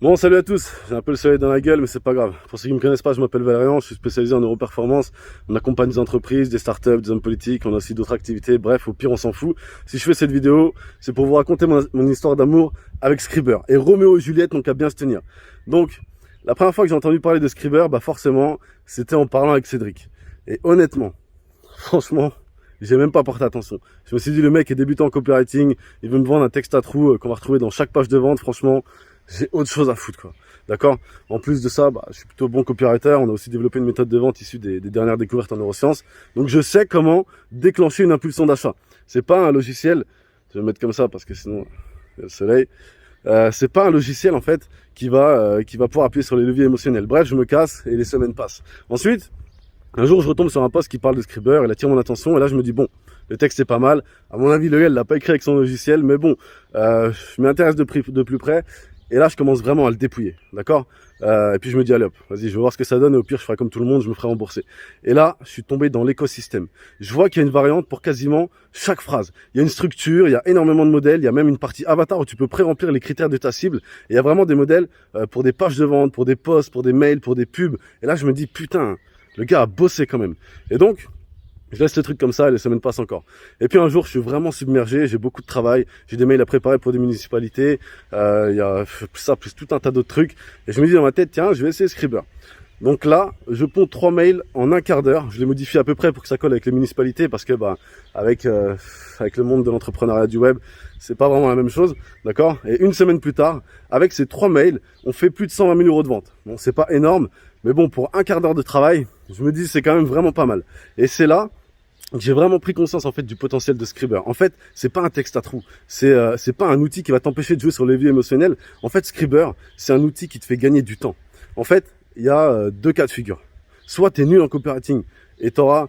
Bon, salut à tous, j'ai un peu le soleil dans la gueule, mais c'est pas grave. Pour ceux qui me connaissent pas, je m'appelle Valérian, je suis spécialisé en neuroperformance. On accompagne des entreprises, des startups, des hommes politiques, on a aussi d'autres activités, bref, au pire, on s'en fout. Si je fais cette vidéo, c'est pour vous raconter mon histoire d'amour avec Scriber. Et Roméo et Juliette n'ont qu'à bien se tenir. Donc, la première fois que j'ai entendu parler de Scriber, bah forcément, c'était en parlant avec Cédric. Et honnêtement, franchement, j'ai même pas porté attention. Je me suis dit, le mec est débutant en copywriting, il veut me vendre un texte à trous qu'on va retrouver dans chaque page de vente. Franchement, j'ai autre chose à foutre, quoi. D'accord? En plus de ça, je suis plutôt bon copywriter. On a aussi développé une méthode de vente issue des dernières découvertes en neurosciences. Donc, je sais comment déclencher une impulsion d'achat. C'est pas un logiciel, je vais le mettre comme ça parce que sinon, il y a le soleil. C'est pas un logiciel, en fait, qui va pouvoir appuyer sur les leviers émotionnels. Bref, je me casse et les semaines passent. Ensuite, un jour, je retombe sur un post qui parle de Scriber, il attire mon attention, et là, je me dis, bon, le texte est pas mal. À mon avis, le gars, il l'a pas écrit avec son logiciel, mais bon, je m'intéresse de plus près, et là, je commence vraiment à le dépouiller, d'accord? Et puis, je me dis, allez hop, vas-y, je vais voir ce que ça donne, et au pire, je ferai comme tout le monde, je me ferai rembourser. Et là, je suis tombé dans l'écosystème. Je vois qu'il y a une variante pour quasiment chaque phrase. Il y a une structure, il y a énormément de modèles, il y a même une partie avatar où tu peux pré-remplir les critères de ta cible, et il y a vraiment des modèles pour des pages de vente, pour des posts, pour des mails, pour des pubs, et là, je me dis, putain, le gars a bossé quand même. Et donc, je laisse le truc comme ça et les semaines passent encore. Et puis un jour, je suis vraiment submergé, j'ai beaucoup de travail, j'ai des mails à préparer pour des municipalités, il y a ça plus tout un tas d'autres trucs. Et je me dis dans ma tête, tiens, je vais essayer Scriber. Donc là, je ponds 3 mails en un quart d'heure. Je les modifie à peu près pour que ça colle avec les municipalités parce que avec le monde de l'entrepreneuriat du web, c'est pas vraiment la même chose, d'accord? Et une semaine plus tard, avec ces 3 mails, on fait plus de 120 000 euros de vente. Bon, c'est pas énorme, mais bon, pour un quart d'heure de travail, je me dis c'est quand même vraiment pas mal. Et c'est là que j'ai vraiment pris conscience en fait du potentiel de Scriber. En fait, c'est pas un texte à trous, c'est pas un outil qui va t'empêcher de jouer sur les leviers émotionnels. En fait, Scriber, c'est un outil qui te fait gagner du temps. En fait, il y a deux cas de figure. Soit tu es nul en copywriting et tu auras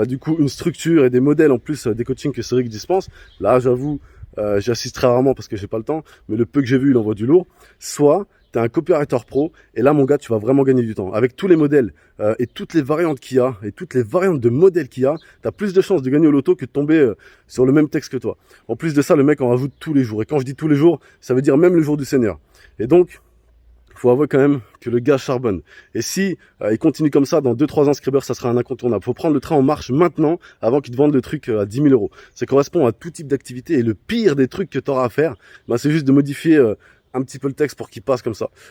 du coup une structure et des modèles en plus des coachings que Cédric dispense. Là, j'avoue, j'y assiste très rarement parce que j'ai pas le temps, mais le peu que j'ai vu, il envoie du lourd. Soit tu es un copywriter pro et là, mon gars, tu vas vraiment gagner du temps. Avec tous les modèles et toutes les variantes qu'il y a et toutes les variantes de modèles qu'il y a, tu as plus de chances de gagner au loto que de tomber sur le même texte que toi. En plus de ça, le mec en rajoute tous les jours. Et quand je dis tous les jours, ça veut dire même le jour du Seigneur. Et donc, faut avouer quand même que le gars charbonne. Et si il continue comme ça, dans 2-3 ans, Scriber, ça sera un incontournable. Faut prendre le train en marche maintenant, avant qu'il te vende le truc à 10 000 euros. Ça correspond à tout type d'activité. Et le pire des trucs que tu auras à faire, c'est juste de modifier un petit peu le texte pour qu'il passe comme ça.